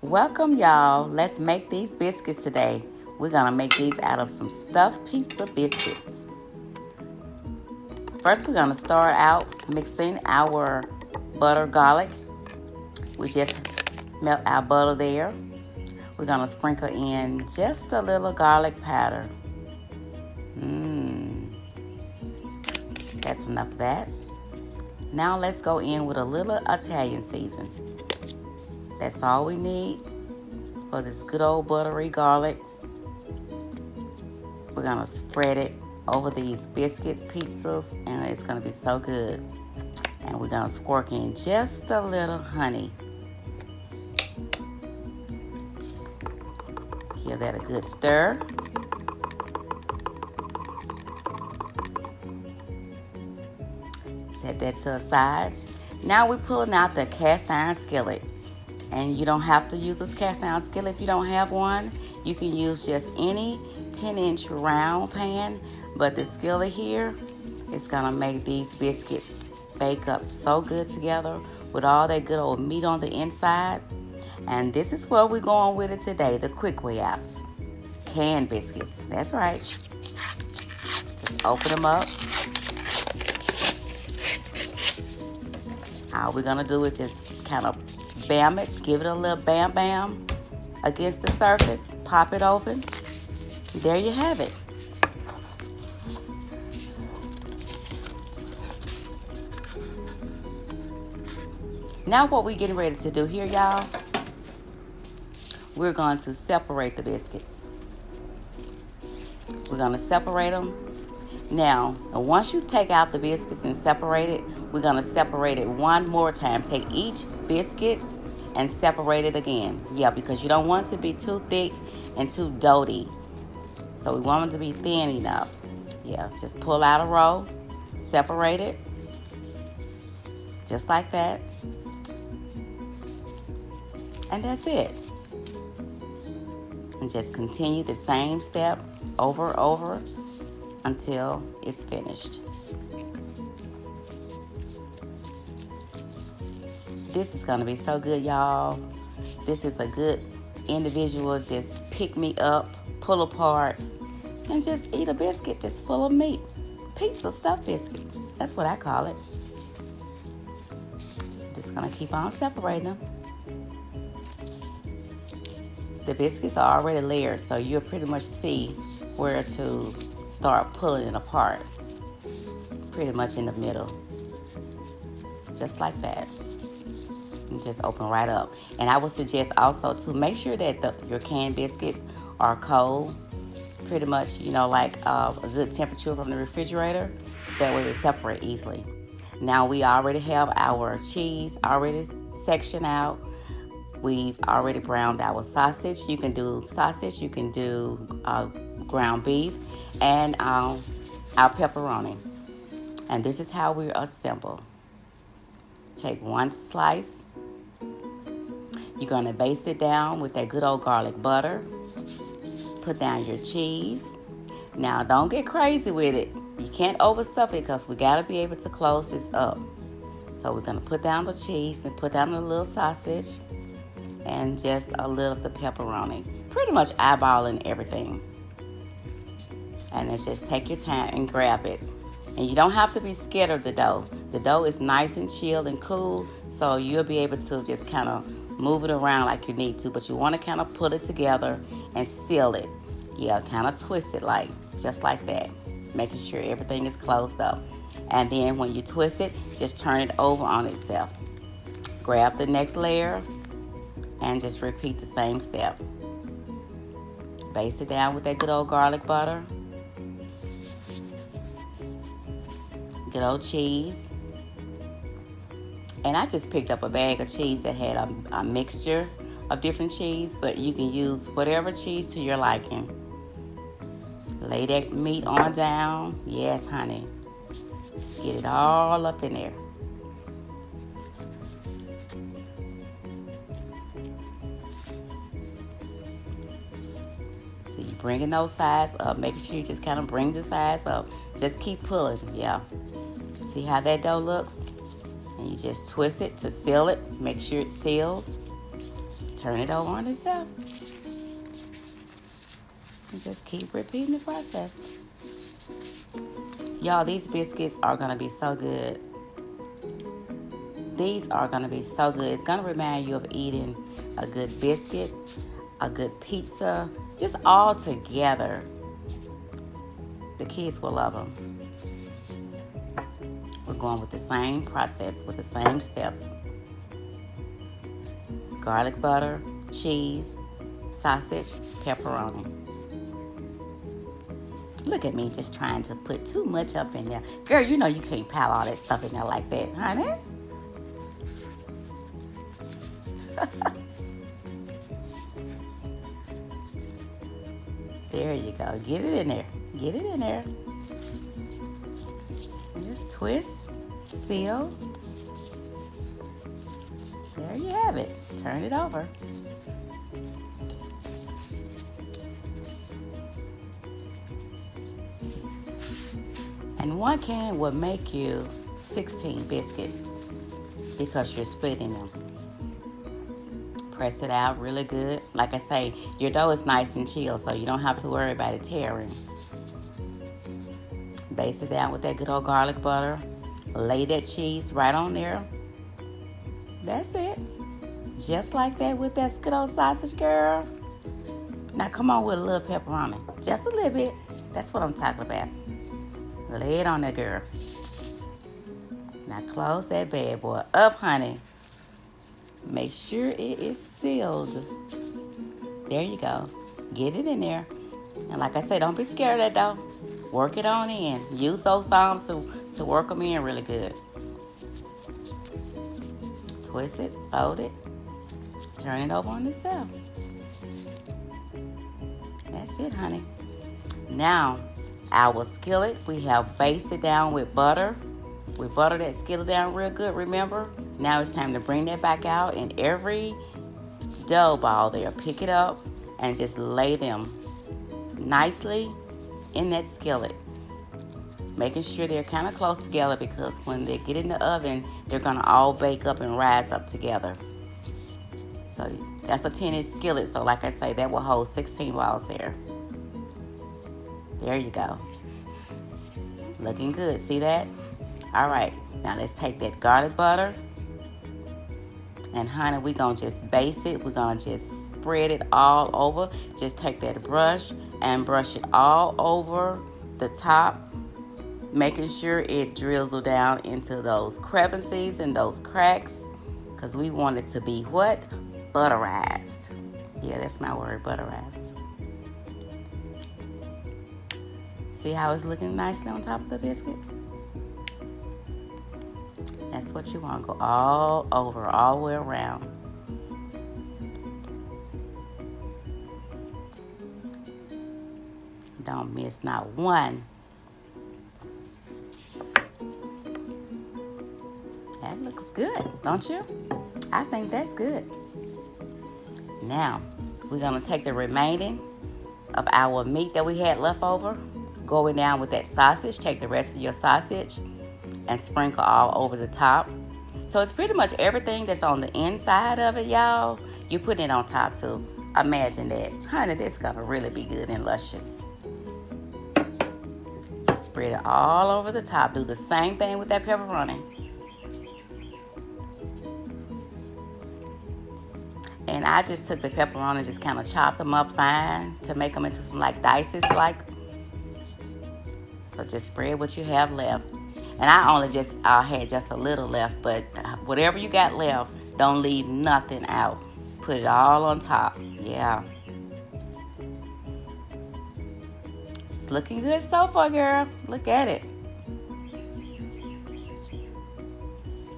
Welcome, y'all. Let's make these biscuits today. We're gonna make these out of some stuffed pizza biscuits. First, we're gonna start out mixing our butter garlic. We just melt our butter there. We're gonna sprinkle in just a little garlic powder. That's enough of that. Now let's go in with a little Italian season. That's all we need for this good old buttery garlic. We're gonna spread it over these biscuits, pizzas, and it's gonna be so good. And we're gonna squirt in just a little honey. Give that a good stir. Set that to the side. Now we're pulling out the cast iron skillet. And you don't have to use this cast iron skillet if you don't have one. You can use just any 10-inch round pan. But the skillet here is gonna make these biscuits bake up so good together with all that good old meat on the inside. And this is where we're going with it today, the 𝗧𝗵𝗿𝗄𝗏𝗡. Canned biscuits, that's right. Just open them up. All we're gonna do is just kind of bam it, give it a little bam bam against the surface, pop it open. There you have it. Now what we're getting ready to do here, y'all, we're going to separate the biscuits. We're gonna separate them. Now, once you take out the biscuits and separate it, we're gonna separate it one more time. Take each biscuit and separate it again. Yeah, because you don't want it to be too thick and too doughy. So we want them to be thin enough. Yeah, just pull out a row, separate it, just like that. And that's it. And just continue the same step over and over until it's finished. This is gonna be so good, y'all. This is a good individual, just pick me up, pull apart, and just eat a biscuit that's full of meat. Pizza stuffed biscuit, that's what I call it. Just gonna keep on separating them. The biscuits are already layered, so you'll pretty much see where to start pulling it apart. Pretty much in the middle. Just like that. And just open right up. And I would suggest also to make sure that your canned biscuits are cold. Pretty much, like a good temperature from the refrigerator. That way they separate easily. Now we already have our cheese already sectioned out. We've already browned our sausage. You can do sausage, you can do ground beef, and our pepperoni. And this is how we assemble. Take one slice. You're gonna baste it down with that good old garlic butter. Put down your cheese. Now don't get crazy with it. You can't overstuff it because we gotta be able to close this up. So we're gonna put down the cheese and put down a little sausage and just a little of the pepperoni. Pretty much eyeballing everything. And then just take your time and grab it. And you don't have to be scared of the dough. The dough is nice and chilled and cool, so you'll be able to just kind of move it around like you need to, but you want to kind of put it together and seal it. Yeah, kind of twist it just like that, making sure everything is closed up. And then when you twist it, just turn it over on itself. Grab the next layer and just repeat the same step. Baste it down with that good old garlic butter. Good old cheese. And I just picked up a bag of cheese that had a mixture of different cheese, but you can use whatever cheese to your liking. Lay that meat on down. Yes, honey. Just get it all up in there. So you're bringing those sides up, making sure you just kind of bring the sides up. Just keep pulling, yeah. See how that dough looks? And you just twist it to seal it. Make sure it seals. turn it over on itself. And just keep repeating the process. Y'all, these biscuits are gonna be so good. These are gonna be so good. It's gonna remind you of eating a good biscuit, a good pizza, just all together. The kids will love them. We're going with the same process, with the same steps. Garlic butter, cheese, sausage, pepperoni. Look at me just trying to put too much up in there. Girl, you know you can't pile all that stuff in there like that, honey. There you go. Get it in there. Get it in there. And just twist, seal. There you have it. Turn it over. And one can will make you 16 biscuits because you're splitting them. Press it out really good. Like I say, your dough is nice and chilled, so you don't have to worry about it tearing. Base it down with that good old garlic butter. Lay that cheese right on there. That's it. Just like that with that good old sausage, girl. Now come on with a little pepperoni. Just a little bit. That's what I'm talking about. Lay it on there, girl. Now close that bad boy up, honey. Make sure it is sealed. There you go. Get it in there. And like I said, don't be scared of that dough. Work it on in. Use those thumbs to work them in really good. Twist it, fold it, turn it over on itself. That's it, honey. Now, our skillet, we have basted down with butter. We butter that skillet down real good, remember? Now it's time to bring that back out, and every dough ball there, pick it up and just lay them nicely in that skillet. Making sure they're kind of close together, because when they get in the oven, they're gonna all bake up and rise up together. So that's a 10-inch skillet, so like I say, that will hold 16 balls there. There you go. Looking good, see that? All right, now let's take that garlic butter. And honey, we're gonna just base it. We're gonna just spread it all over. Just take that brush and brush it all over the top, making sure it drizzle down into those crevices and those cracks, because we want it to be what? Butterized. Yeah, that's my word, butterized. See how it's looking nicely on top of the biscuits? That's what you want. Go all over, all the way around. Don't miss not one. That looks good, don't you? I think that's good. Now, we're gonna take the remaining of our meat that we had left over, going down with that sausage. Take the rest of your sausage and sprinkle all over the top. So it's pretty much everything that's on the inside of it, y'all. You put it on top too. Imagine that. Honey, this is gonna really be good and luscious. Just spread it all over the top. Do the same thing with that pepperoni. And I just took the pepperoni and just kind of chopped them up fine to make them into some like dices like. So just spread what you have left. And I had just a little left, but whatever you got left, don't leave nothing out. Put it all on top. Yeah. It's looking good so far, girl. Look at it.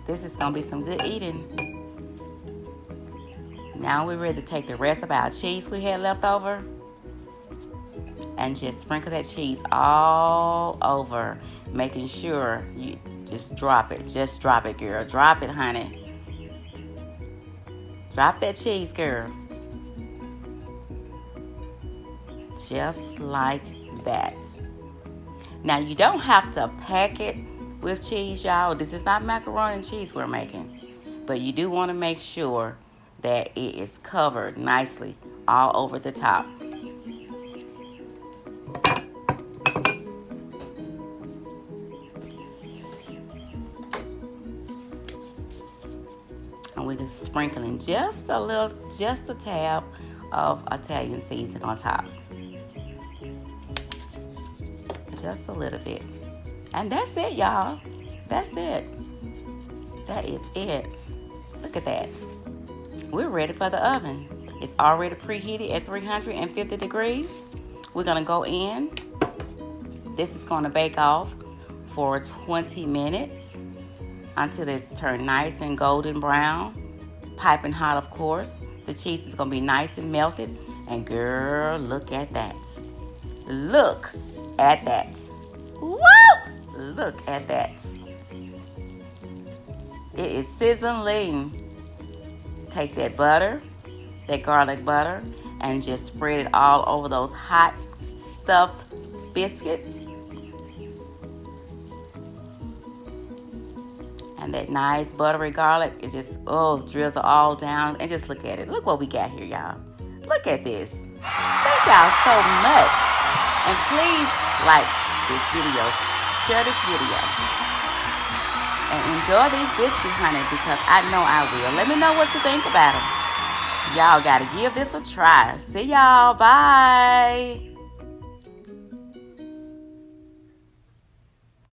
This is gonna be some good eating. Now we're ready to take the rest of our cheese we had left over and just sprinkle that cheese all over, making sure you just drop it. Just drop it, girl. Drop it, honey. Drop that cheese, girl. Just like that. Now, you don't have to pack it with cheese, y'all. This is not macaroni and cheese we're making. But you do want to make sure that it is covered nicely all over the top. And we're just sprinkling just a tab of Italian seasoning on top. Just a little bit. And that's it, y'all. That's it. That is it. Look at that. We're ready for the oven. It's already preheated at 350 degrees. We're gonna go in. This is gonna bake off for 20 minutes until it's turned nice and golden brown. Piping hot, of course. The cheese is gonna be nice and melted. And girl, look at that. Look at that. Woo! Look at that. It is sizzling. Take that butter, that garlic butter, and just spread it all over those hot stuffed biscuits. And that nice buttery garlic is just, drizzle all down. And just look at it. Look what we got here, y'all. Look at this. Thank y'all so much. And please like this video. Share this video. And enjoy these biscuits, honey, because I know I will. Let me know what you think about them. Y'all got to give this a try. See y'all. Bye.